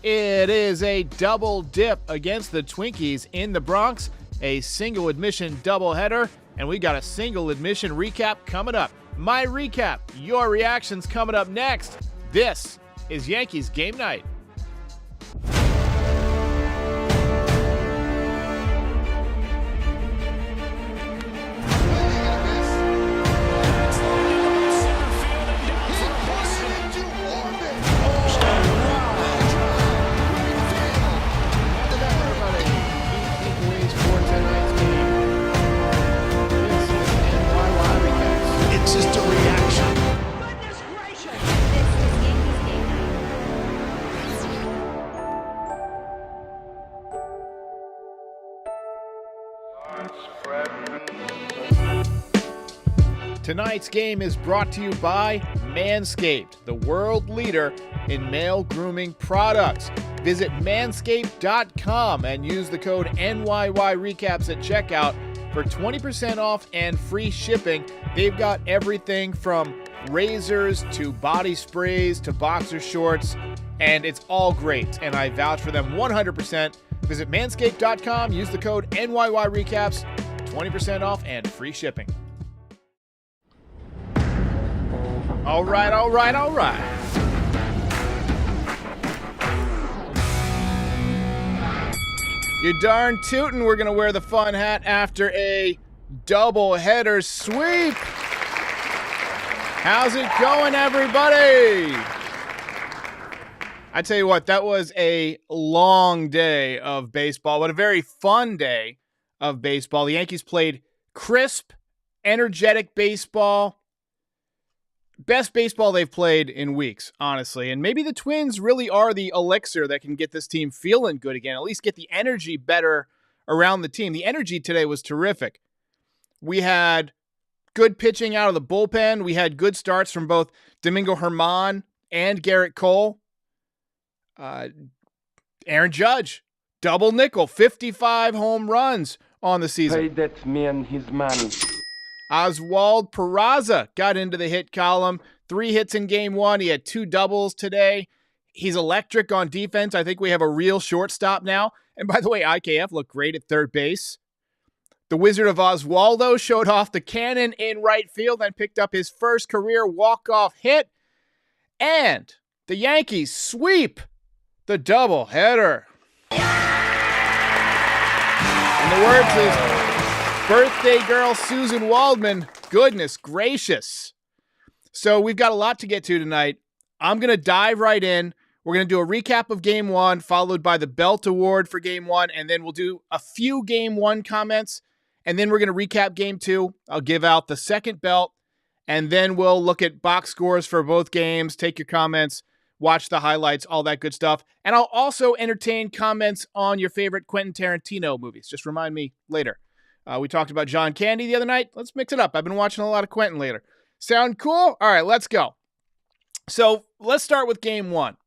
It is a double dip against the Twinkies in the Bronx, a single admission doubleheader, and we got a single admission recap coming up. My recap, your reactions coming up next. This is Yankees Game Night. Tonight's game is brought to you by Manscaped, the world leader in male grooming products. Visit manscaped.com and use the code NYY Recaps at checkout for 20% off and free shipping. They've got everything from razors to body sprays to boxer shorts, and it's all great, and I vouch for them 100%. Visit manscaped.com, use the code NYY Recaps, 20% off and free shipping. All right. You darn tootin', we're going to wear the fun hat after a double-header sweep. How's it going, everybody? I tell you what, that was a long day of baseball, but a very fun day of baseball. The Yankees played crisp, energetic baseball. Best baseball they've played in weeks, honestly. And maybe the Twins really are the elixir that can get this team feeling good again, at least get the energy better around the team. The energy today was terrific. We had good pitching out of the bullpen. We had good starts from both Domingo Germán and Garrett Cole. Aaron Judge, double nickel, 55 home runs on the season. Pay that man his money. Oswald Peraza got into the hit column. 3 hits in game 1. He had 2 doubles today. He's electric on defense. I think we have a real shortstop now. And by the way, IKF looked great at third base. The Wizard of Oswaldo showed off the cannon in right field and picked up his first career walk-off hit. And the Yankees sweep the doubleheader. In the words of birthday girl Susan Waldman, goodness gracious. So we've got a lot to get to tonight. I'm going to dive right in. We're going to do a recap of Game 1, followed by the Belt Award for Game 1, and then we'll do a few Game 1 comments, and then we're going to recap Game 2. I'll give out the second belt, and then we'll look at box scores for both games, take your comments, watch the highlights, all that good stuff. And I'll also entertain comments on your favorite Quentin Tarantino movies. Just remind me later. We talked about John Candy the other night. Let's mix it up. I've been watching a lot of Quentin later. Sound cool? All right, let's go. So let's start with Game 1,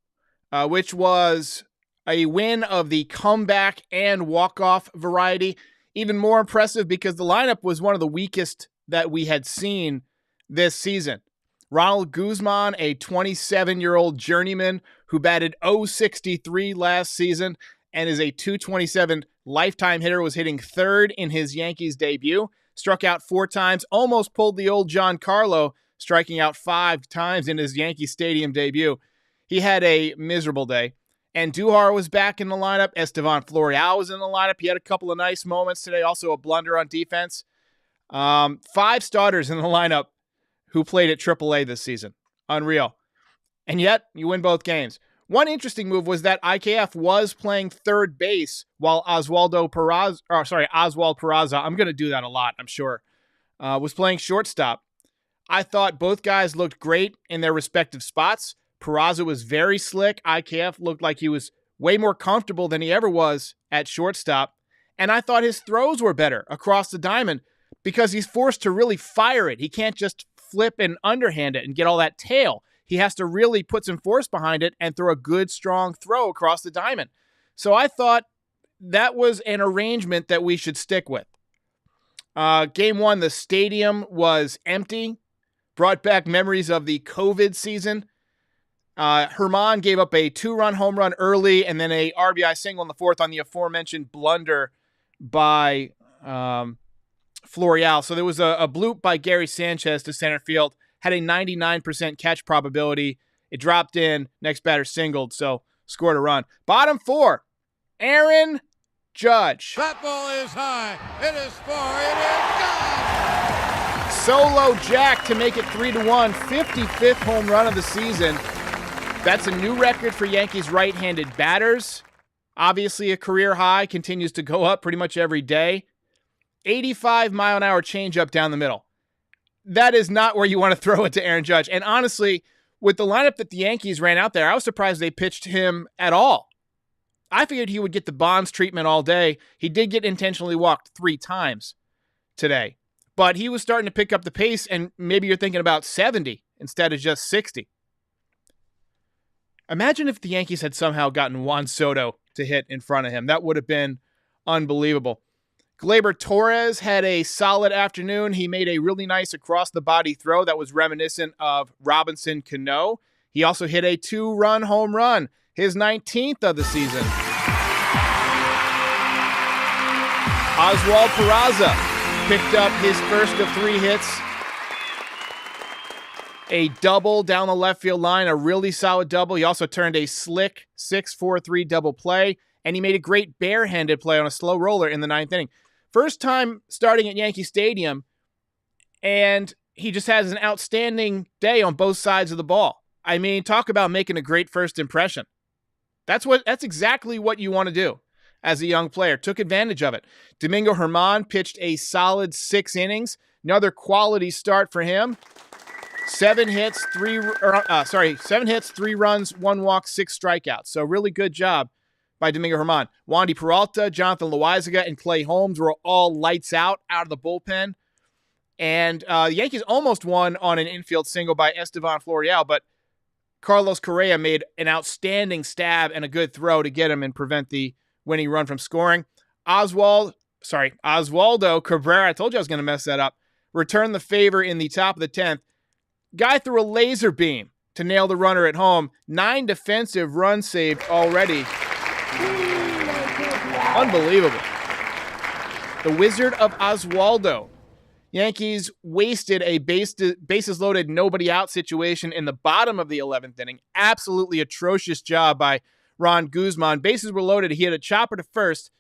which was a win of the comeback and walk-off variety. Even more impressive because the lineup was one of the weakest that we had seen this season. Ronald Guzman, a 27-year-old journeyman who batted .063 last season and is a .227 lifetime hitter, was hitting third in his Yankees debut, struck out 4 times, almost pulled the old Giancarlo, striking out 5 times in his Yankee Stadium debut. He had a miserable day. And Duhar was back in the lineup. Estevan Florial was in the lineup. He had a couple of nice moments today, also a blunder on defense. 5 starters in the lineup who played at AAA this season. Unreal. And yet, you win both games. One interesting move was that IKF was playing third base while Oswald Peraza, I'm going to do that a lot, I'm sure, was playing shortstop. I thought both guys looked great in their respective spots. Peraza was very slick. IKF looked like he was way more comfortable than he ever was at shortstop. And I thought his throws were better across the diamond because he's forced to really fire it. He can't just flip and underhand it and get all that tail. He has to really put some force behind it and throw a good, strong throw across the diamond. So I thought that was an arrangement that we should stick with. Game 1, the stadium was empty brought back memories of the COVID season. Herman gave up a 2-run home run early and then a RBI single in the fourth on the aforementioned blunder by Florial. So there was a bloop by Gary Sanchez to center field, had a 99% catch probability. It dropped in, next batter singled, so scored a run. Bottom 4, Aaron Judge. That ball is high. It is far. It is gone. Solo jack to make it 3-1, 55th home run of the season. That's a new record for Yankees right-handed batters. Obviously a career high, continues to go up pretty much every day. 85-mile-an-hour changeup down the middle. That is not where you want to throw it to Aaron Judge. And honestly, with the lineup that the Yankees ran out there, I was surprised they pitched him at all. I figured he would get the Bonds treatment all day. He did get intentionally walked 3 times today. But he was starting to pick up the pace, and maybe you're thinking about 70 instead of just 60. Imagine if the Yankees had somehow gotten Juan Soto to hit in front of him. That would have been unbelievable. Gleyber Torres had a solid afternoon. He made a really nice across-the-body throw that was reminiscent of Robinson Cano. He also hit a 2-run home run, his 19th of the season. Oswald Peraza picked up his first of 3 hits. A double down the left field line, a really solid double. He also turned a slick 6-4-3 double play, and he made a great barehanded play on a slow roller in the 9th inning. First time starting at Yankee Stadium, and he just has an outstanding day on both sides of the ball. I mean, talk about making a great first impression. That's exactly what you want to do as a young player. Took advantage of it. Domingo Germán pitched a solid 6 innings. Another quality start for him. 7 hits, 3 runs, 1 walk, 6 strikeouts. So really good job by Domingo Germán. Wandy Peralta, Jonathan Loaizaga, and Clay Holmes were all lights out of the bullpen. And the Yankees almost won on an infield single by Estevan Florial, but Carlos Correa made an outstanding stab and a good throw to get him and prevent the winning run from scoring. Oswaldo Cabrera, I told you I was going to mess that up, returned the favor in the top of the 10th. Guy threw a laser beam to nail the runner at home. 9 defensive runs saved already. Unbelievable. The Wizard of Oswaldo. Yankees wasted a bases loaded, nobody out situation in the bottom of the 11th inning. Absolutely atrocious job by Ron Guzman. Bases were loaded. He had a chopper to first,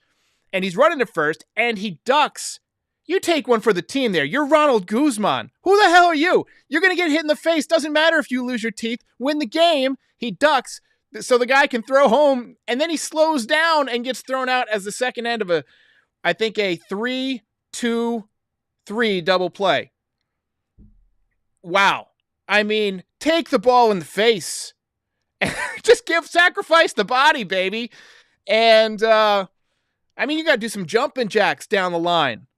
and he's running to first, and he ducks. You take one for the team there. You're Ronald Guzman. Who the hell are you? You're going to get hit in the face. Doesn't matter if you lose your teeth. Win the game. He ducks so the guy can throw home, and then he slows down and gets thrown out as the second end of a 3-2-3 double play. Wow. I mean, take the ball in the face. Just sacrifice the body, baby. And, you got to do some jumping jacks down the line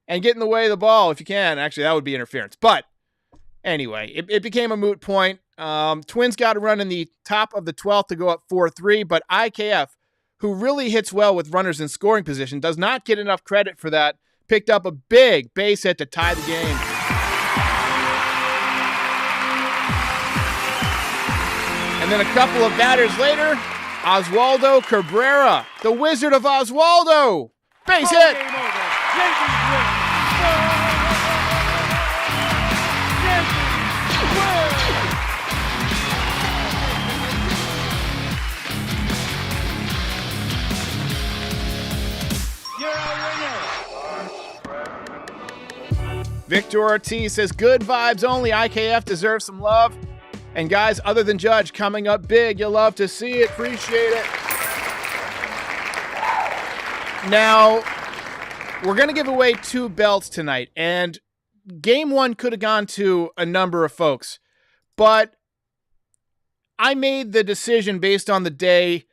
and get in the way of the ball if you can. Actually, that would be interference. But anyway, it became a moot point. Twins got a run in the top of the 12th to go up 4-3, but IKF, who really hits well with runners in scoring position, does not get enough credit for that. Picked up a big base hit to tie the game. And then a couple of batters later, Oswaldo Cabrera, the Wizard of Oswaldo. Base hit. Victor Ortiz says, good vibes only. IKF deserves some love. And guys, other than Judge, coming up big. You'll love to see it. Appreciate it. Now, we're going to give away 2 belts tonight. And game 1 could have gone to a number of folks. But I made the decision based on the day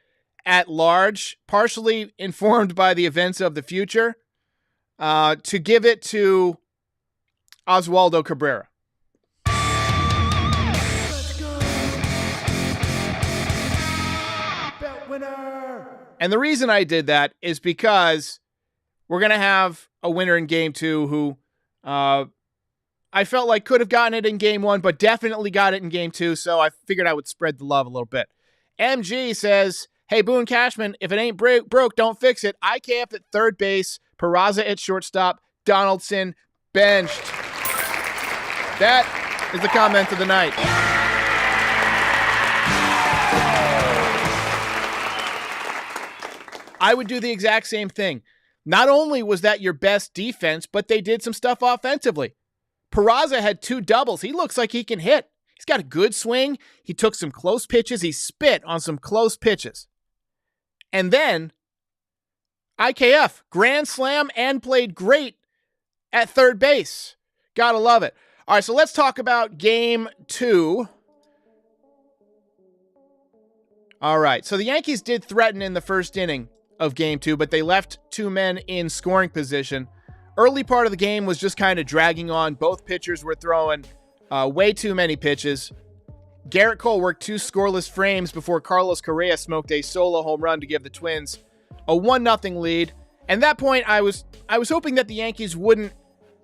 at large, partially informed by the events of the future, to give it to Oswaldo Cabrera. And the reason I did that is because we're going to have a winner in game 2 who I felt like could have gotten it in game 1, but definitely got it in game 2, so I figured I would spread the love a little bit. MG says, hey, Boone Cashman, if it ain't broke, don't fix it. IKF at third base, Peraza at shortstop, Donaldson benched. That is the comment of the night. I would do the exact same thing. Not only was that your best defense, but they did some stuff offensively. Peraza had 2 doubles. He looks like he can hit. He's got a good swing. He took some close pitches. He spit on some close pitches. And then IKF, grand slam and played great at third base. Gotta love it. All right, so let's talk about game 2. All right, so the Yankees did threaten in the first inning of game 2, but they left 2 men in scoring position. Early part of the game was just kind of dragging on. Both pitchers were throwing way too many pitches. Garrett Cole worked 2 scoreless frames before Carlos Correa smoked a solo home run to give the Twins a 1-0 lead. And at that point, I was hoping that the Yankees wouldn't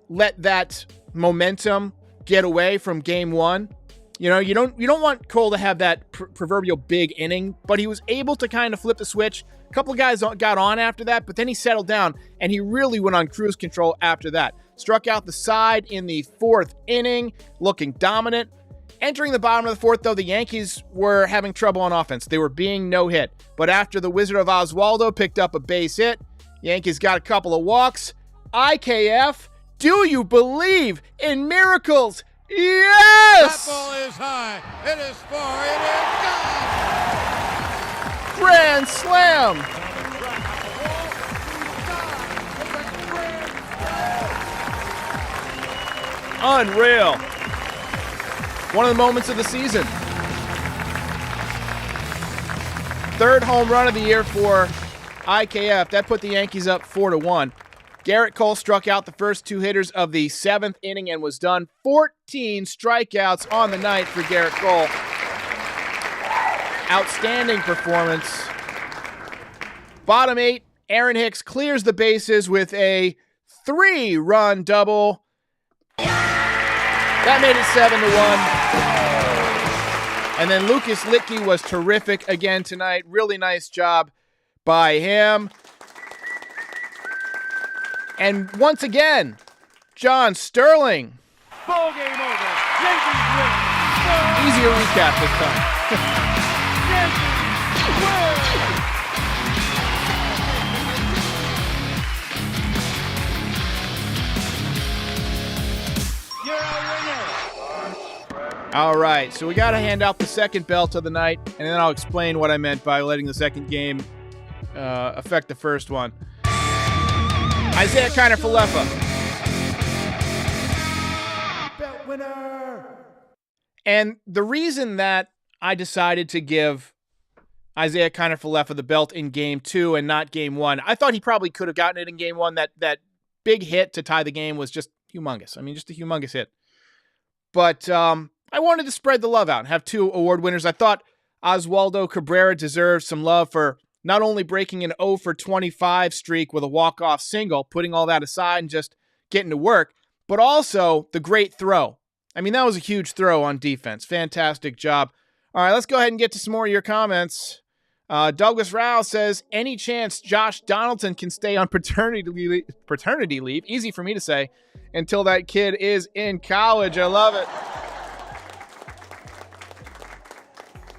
let that momentum get away from game 1. You know, you don't want Cole to have that proverbial big inning, but he was able to kind of flip the switch. A couple of guys got on after that, but then he settled down, and he really went on cruise control after that. Struck out the side in the 4th inning, looking dominant. Entering the bottom of the 4th, though, the Yankees were having trouble on offense. They were being no-hit. But after the Wizard of Oswaldo picked up a base hit, Yankees got a couple of walks. IKF, do you believe in miracles? Yes! That ball is high. It is far. It is gone. Grand slam! Unreal. One of the moments of the season. 3rd home run of the year for IKF. That put the Yankees up 4-1. Garrett Cole struck out the first 2 hitters of the 7th inning and was done. 14 strikeouts on the night for Garrett Cole. Outstanding performance. Bottom 8, Aaron Hicks clears the bases with a 3-run double. That made it 7-1. And then Lucas Litke was terrific again tonight. Really nice job by him. And once again, John Sterling. Ball game over. Yankees win. Easier recap this time. Yankees win. You're a winner. All right, so we got to hand out the second belt of the night, and then I'll explain what I meant by letting the second game affect the first one. Isaiah Kiner-Falefa. Belt winner. And the reason that I decided to give Isaiah Kiner-Falefa the belt in game 2 and not game 1, I thought he probably could have gotten it in game 1. That big hit to tie the game was just humongous. I mean, just a humongous hit. But I wanted to spread the love out and have 2 award winners. I thought Oswaldo Cabrera deserved some love for not only breaking an 0-for-25 streak with a walk-off single, putting all that aside and just getting to work, but also the great throw. I mean, that was a huge throw on defense. Fantastic job. All right, let's go ahead and get to some more of your comments. Douglas Rao says, any chance Josh Donaldson can stay on paternity leave, easy for me to say, until that kid is in college. I love it.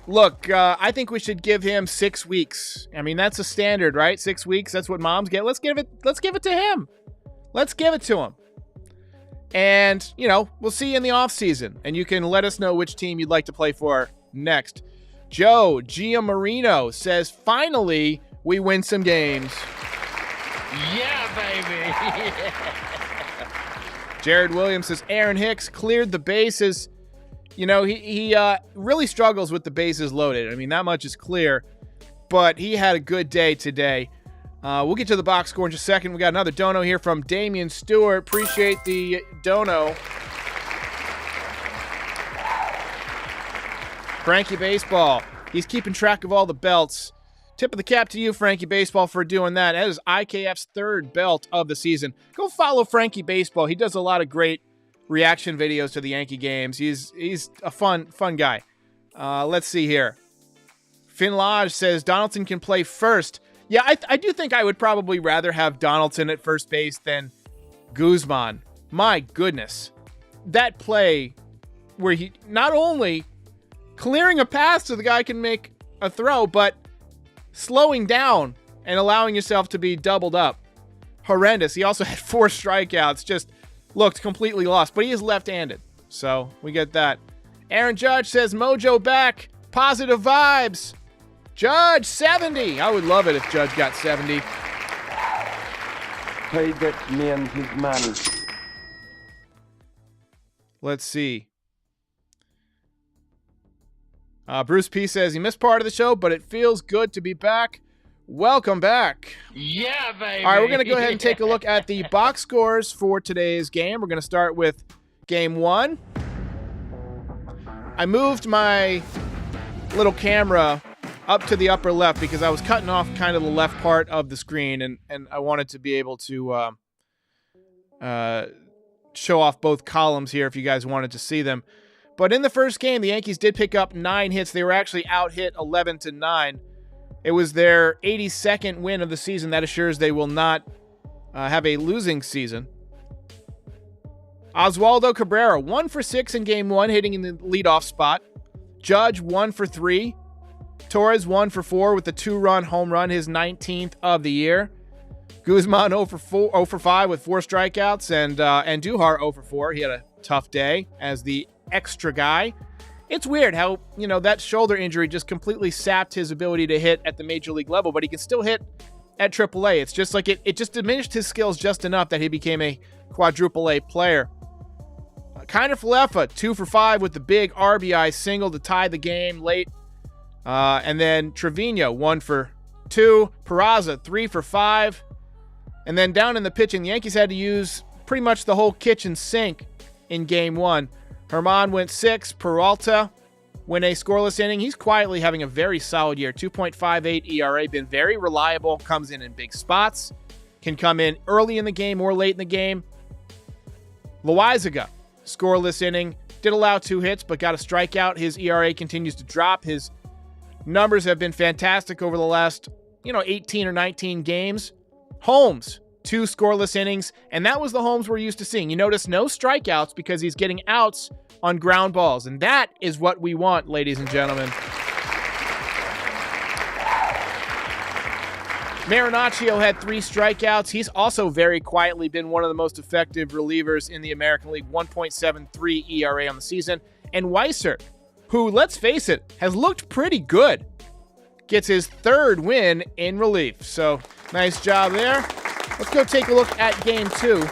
Look, I think we should give him 6 weeks. I mean, that's a standard, right? 6 weeks, that's what moms get. Let's give it to him. Let's give it to him. And, you know, we'll see you in the offseason, and you can let us know which team you'd like to play for next. Joe Giamarino says, finally, we win some games. Yeah, baby. Jared Williams says, Aaron Hicks cleared the bases. You know, he really struggles with the bases loaded. I mean, that much is clear. But he had a good day today. We'll get to the box score in just a second. We got another dono here from Damian Stewart. Appreciate the dono. Frankie Baseball. He's keeping track of all the belts. Tip of the cap to you, Frankie Baseball, for doing that. That is IKF's 3rd belt of the season. Go follow Frankie Baseball. He does a lot of great reaction videos to the Yankee games. He's a fun guy. Let's see here. Finn Lodge says Donaldson can play first. Yeah, I do think I would probably rather have Donaldson at first base than Guzman. My goodness. That play where he not only clearing a path so the guy can make a throw, but slowing down and allowing yourself to be doubled up. Horrendous. He also had 4 strikeouts. Just looked completely lost, but he is left-handed. So we get that. Aaron Judge says Mojo back. Positive vibes. Judge, 70. I would love it if Judge got 70. Pay that man his money. Let's see. Bruce P says he missed part of the show, but it feels good to be back. Welcome back. Yeah, baby. All right, we're going to go ahead and take a look at the box scores for today's game. We're going to start with Game 1. I moved my little camera up to the upper left because I was cutting off kind of the left part of the screen, and I wanted to be able to show off both columns here if you guys wanted to see them. But in the first game, the Yankees did pick up 9 hits. They were actually out-hit 11-9. It was their 82nd win of the season. That assures they will not have a losing season. Oswaldo Cabrera, 1 for 6 in Game 1, hitting in the leadoff spot. Judge, 1 for 3. Torres, 1 for 4 with a 2-run home run, his 19th of the year. Guzman, 0 for 5 with 4 strikeouts. And Andujar, 0 for 4. He had a tough day as the extra guy. It's weird how, that shoulder injury just completely sapped his ability to hit at the major league level, but he can still hit at AAA. It's just like it just diminished his skills just enough that he became a quadruple A player. Kiner Falefa, 2 for 5 with the big RBI single to tie the game late. And then Trevino, 1 for 2. Peraza, 3 for 5. And then down in the pitching, the Yankees had to use pretty much the whole kitchen sink in Game 1. Herman went 6. Peralta went a scoreless inning. He's quietly having a very solid year. 2.58 ERA, been very reliable, comes in big spots, can come in early in the game or late in the game. Loaizaga, scoreless inning, did allow 2 hits, but got a strikeout. His ERA continues to drop. His numbers have been fantastic over the last, 18 or 19 games. Holmes, 2 scoreless innings, and that was the Holmes we're used to seeing. You notice no strikeouts because he's getting outs on ground balls, and that is what we want, ladies and gentlemen. Marinaccio had 3 strikeouts. He's also very quietly been one of the most effective relievers in the American League, 1.73 ERA on the season. And Weiser, who, let's face it, has looked pretty good, gets his 3rd win in relief. So, nice job there. Let's go take a look at Game 2.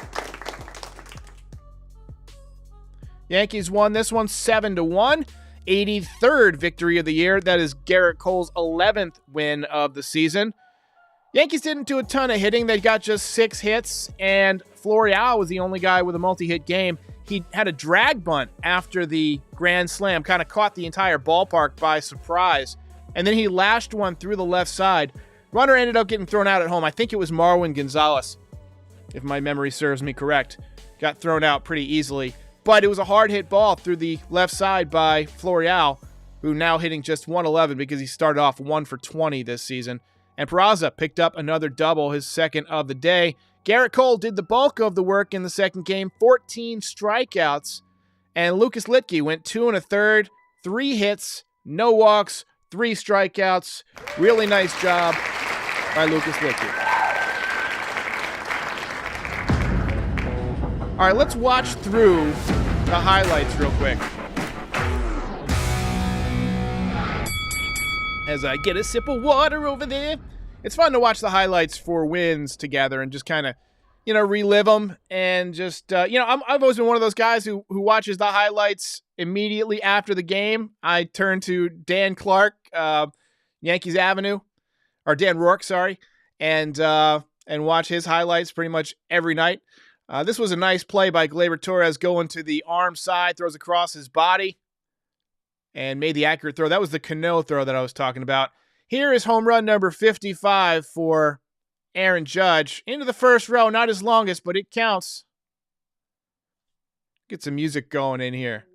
Yankees won this one 7-1. 83rd victory of the year. That is Garrett Cole's 11th win of the season. Yankees didn't do a ton of hitting. They got just 6 hits, and Florial was the only guy with a multi-hit game. He had a drag bunt after the grand slam, kind of caught the entire ballpark by surprise, and then he lashed one through the left side. Runner ended up getting thrown out at home. I think it was Marwin Gonzalez, if my memory serves me correct. Got thrown out pretty easily. But it was a hard-hit ball through the left side by Florial, who now hitting just 111 because he started off 1 for 20 this season. And Peraza picked up another double, his 2nd of the day. Garrett Cole did the bulk of the work in the second game, 14 strikeouts. And Lucas Litke went 2 1/3, 3 hits, no walks, 3 strikeouts. Really nice job by Lucas Litke. All right, let's watch through the highlights real quick. As I get a sip of water over there. It's fun to watch the highlights for wins together and just kind of, relive them. And just, I've always been one of those guys who watches the highlights immediately after the game. I turn to Dan Clark, Yankees Avenue, or Dan Rourke, sorry, and watch his highlights pretty much every night. This was a nice play by Gleyber Torres going to the arm side, throws across his body, and made the accurate throw. That was the Cano throw that I was talking about. Here is home run number 55 for Aaron Judge. Into the first row, not his longest, but it counts. Get some music going in here.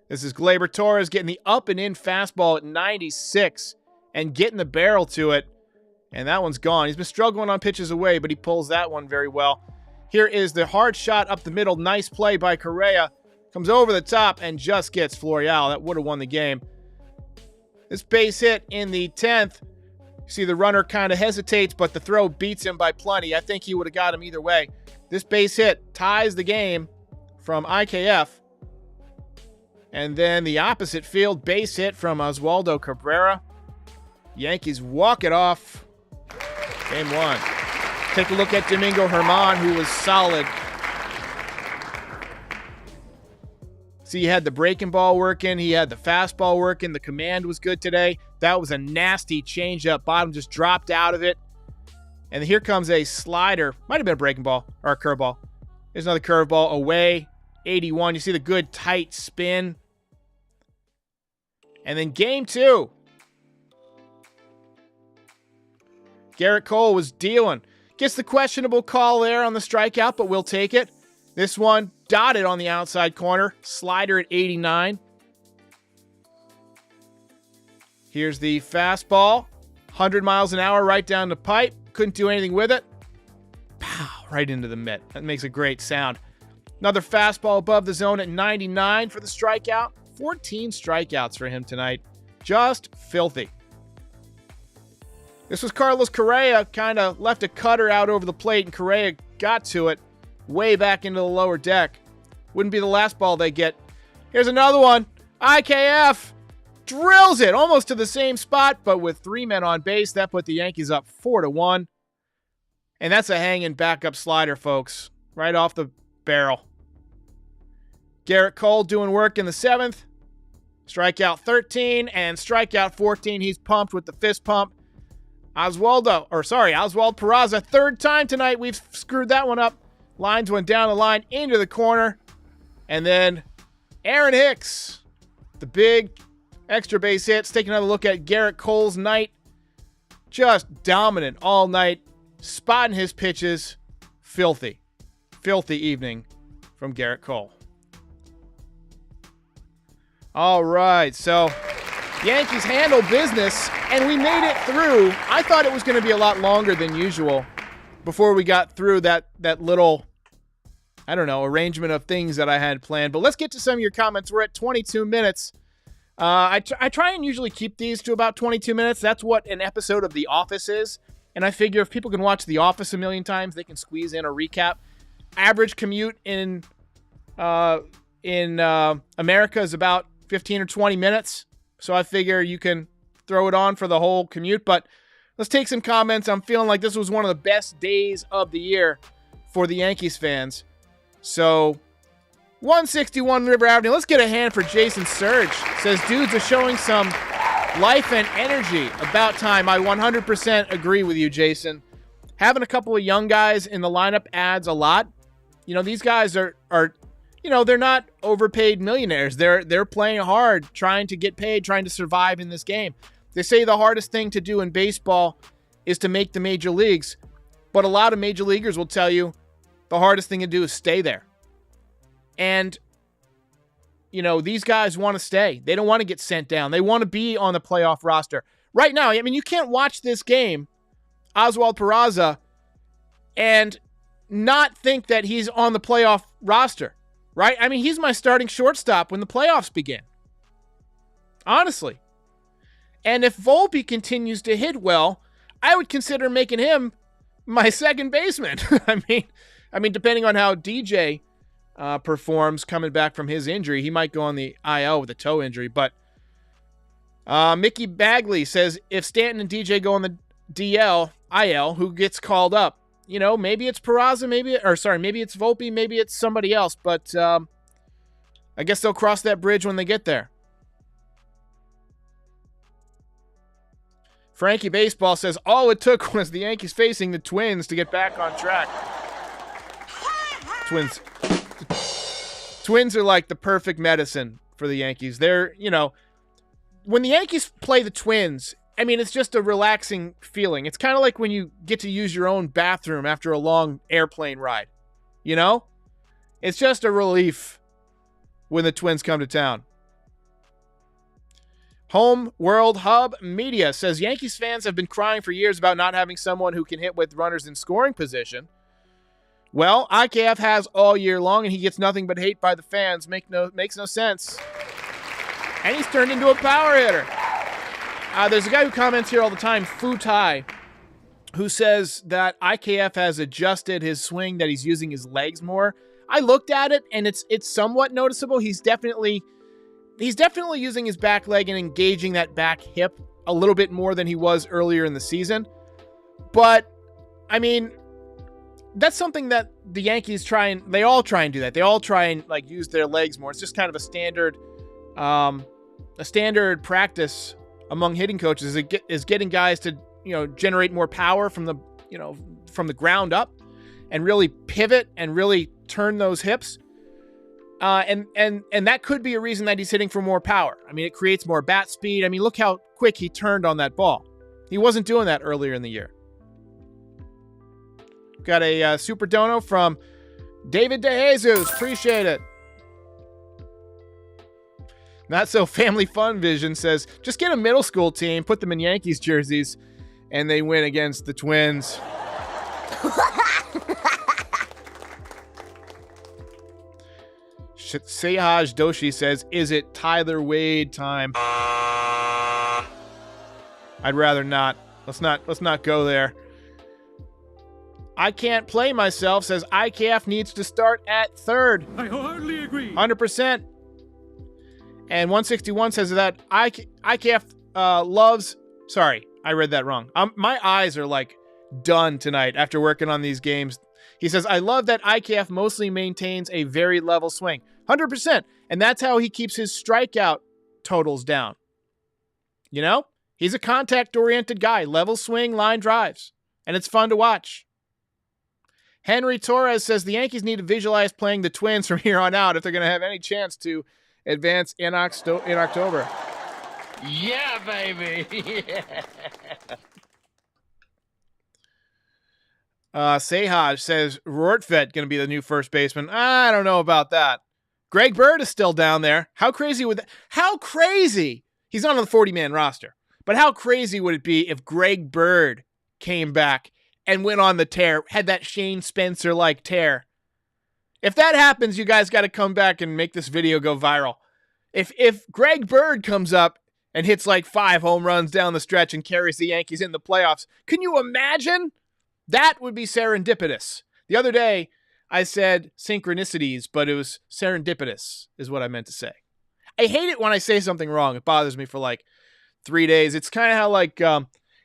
This is Gleyber Torres getting the up and in fastball at 96 and getting the barrel to it. And that one's gone. He's been struggling on pitches away, but he pulls that one very well. Here is the hard shot up the middle. Nice play by Correa. Comes over the top and just gets Florial. That would have won the game. This base hit in the 10th. You see the runner kind of hesitates, but the throw beats him by plenty. I think he would have got him either way. This base hit ties the game from IKF. And then the opposite field base hit from Oswaldo Cabrera. Yankees walk it off. Game 1. Take a look at Domingo Germán, who was solid. See, he had the breaking ball working. He had the fastball working. The command was good today. That was a nasty changeup. Bottom just dropped out of it. And here comes a slider. Might have been a breaking ball or a curveball. There's another curveball away. 81. You see the good tight spin. And then game 2. Garrett Cole was dealing. Gets the questionable call there on the strikeout, but we'll take it. This one dotted on the outside corner. Slider at 89. Here's the fastball. 100 miles an hour right down the pipe. Couldn't do anything with it. Pow, right into the mitt. That makes a great sound. Another fastball above the zone at 99 for the strikeout. 14 strikeouts for him tonight. Just filthy. This was Carlos Correa. Kind of left a cutter out over the plate, and Correa got to it way back into the lower deck. Wouldn't be the last ball they get. Here's another one. IKF drills it almost to the same spot, but with 3 men on base, that put the Yankees up 4-1. And that's a hanging backup slider, folks. Right off the barrel. Garrett Cole doing work in the 7th. Strikeout 13 and strikeout 14. He's pumped with the fist pump. Oswald Peraza, 3rd time tonight. We've screwed that one up. Lines went down the line into the corner. And then Aaron Hicks, the big extra base hits. Take another look at Garrett Cole's night. Just dominant all night. Spotting his pitches. Filthy. Filthy evening from Garrett Cole. All right, so Yankees handle business, and we made it through. I thought it was going to be a lot longer than usual before we got through that little, I don't know, arrangement of things that I had planned. But let's get to some of your comments. We're at 22 minutes. I try and usually keep these to about 22 minutes. That's what an episode of The Office is. And I figure if people can watch The Office a million times, they can squeeze in a recap. Average commute in America is about 15 or 20 minutes. So I figure you can throw it on for the whole commute. But let's take some comments. I'm feeling like this was one of the best days of the year for the Yankees fans. So 161 River Avenue. Let's get a hand for Jason Surge. Says, dudes are showing some life and energy. About time. I 100% agree with you, Jason. Having a couple of young guys in the lineup adds a lot. You know, these guys are you know, they're not overpaid millionaires. They're playing hard, trying to get paid, trying to survive in this game. They say the hardest thing to do in baseball is to make the major leagues. But a lot of major leaguers will tell you the hardest thing to do is stay there. And, you know, these guys want to stay. They don't want to get sent down. They want to be on the playoff roster. Right now, I mean, you can't watch this game, Oswald Peraza, and not think that he's on the playoff roster. Right? I mean, he's my starting shortstop when the playoffs begin. Honestly. And if Volpe continues to hit well, I would consider making him my second baseman. I mean, depending on how DJ performs coming back from his injury, he might go on the IL with a toe injury. But Mickey Bagley says, if Stanton and DJ go on the IL, who gets called up? You know, maybe it's Peraza, maybe it's Volpe, maybe it's somebody else. But I guess they'll cross that bridge when they get there. Frankie Baseball says, all it took was the Yankees facing the Twins to get back on track. Twins are like the perfect medicine for the Yankees. They're, you know, when the Yankees play the Twins, I mean, it's just a relaxing feeling. It's kind of like when you get to use your own bathroom after a long airplane ride. You know? It's just a relief when the Twins come to town. Home World Hub Media says Yankees fans have been crying for years about not having someone who can hit with runners in scoring position. Well, IKF has all year long, and he gets nothing but hate by the fans. Makes no sense. And he's turned into a power hitter. There's a guy who comments here all the time, Futai, who says that IKF has adjusted his swing, that he's using his legs more. I looked at it, and it's somewhat noticeable. He's definitely using his back leg and engaging that back hip a little bit more than he was earlier in the season. But, I mean, that's something that the Yankees they all try and do that. They all try and like use their legs more. It's just kind of a standard practice among hitting coaches is getting guys to, generate more power from the ground up and really pivot and really turn those hips. And that could be a reason that he's hitting for more power. I mean, it creates more bat speed. I mean, look how quick he turned on that ball. He wasn't doing that earlier in the year. Got a super dono from David DeJesus. Appreciate it. Not So Family Fun Vision says, just get a middle school team, put them in Yankees jerseys, and they win against the Twins. Sehaj Doshi says, is it Tyler Wade time? I'd rather not. Let's not go there. I can't play myself says IKF needs to start at third. I hardly agree. 100%. And 161 says that IKF loves... Sorry, I read that wrong. My eyes are like done tonight after working on these games. He says, I love that IKF mostly maintains a very level swing. 100%. And that's how he keeps his strikeout totals down. He's a contact-oriented guy. Level swing, line drives. And it's fun to watch. Henry Torres says the Yankees need to visualize playing the Twins from here on out if they're going to have any chance to advance in October. Yeah, baby. Sehaj says Rortvedt going to be the new first baseman. I don't know about that. Greg Bird is still down there. How crazy would that? How crazy? He's not on the 40-man roster. But how crazy would it be if Greg Bird came back and went on the tear, had that Shane Spencer-like tear? If that happens, you guys got to come back and make this video go viral. If Greg Bird comes up and hits like 5 home runs down the stretch and carries the Yankees in the playoffs, can you imagine? That would be serendipitous. The other day, I said synchronicities, but it was serendipitous is what I meant to say. I hate it when I say something wrong. It bothers me for like 3 days. It's kind of how like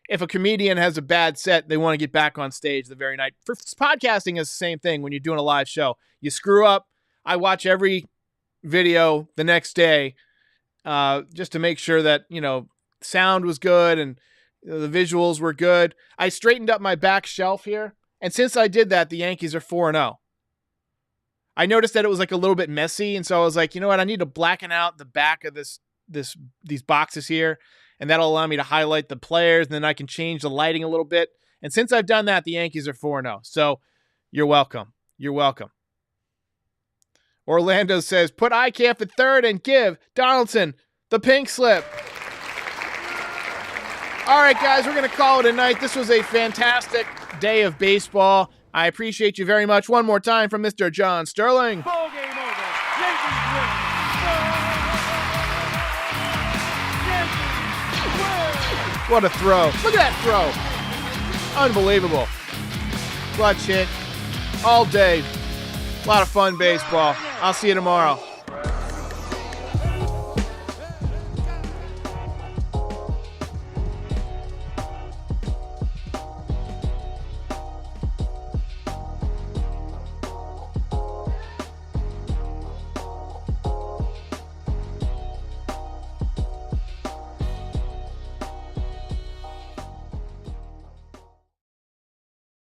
if a comedian has a bad set, they want to get back on stage the very night. For podcasting is the same thing when you're doing a live show. You screw up. I watch every video the next day just to make sure that, sound was good and the visuals were good. I straightened up my back shelf here. And since I did that, the Yankees are 4-0. I noticed that it was like a little bit messy. And so I was like, you know what? I need to blacken out the back of these boxes here. And that'll allow me to highlight the players. And then I can change the lighting a little bit. And since I've done that, the Yankees are 4-0. So you're welcome. You're welcome. Orlando says, put IKF at third and give Donaldson the pink slip. All right, guys, we're going to call it a night. This was a fantastic day of baseball. I appreciate you very much. One more time from Mr. John Sterling. Ball game over. Yankees win. Yankees win. What a throw. Look at that throw. Unbelievable. Clutch hit all day. A lot of fun baseball. I'll see you tomorrow.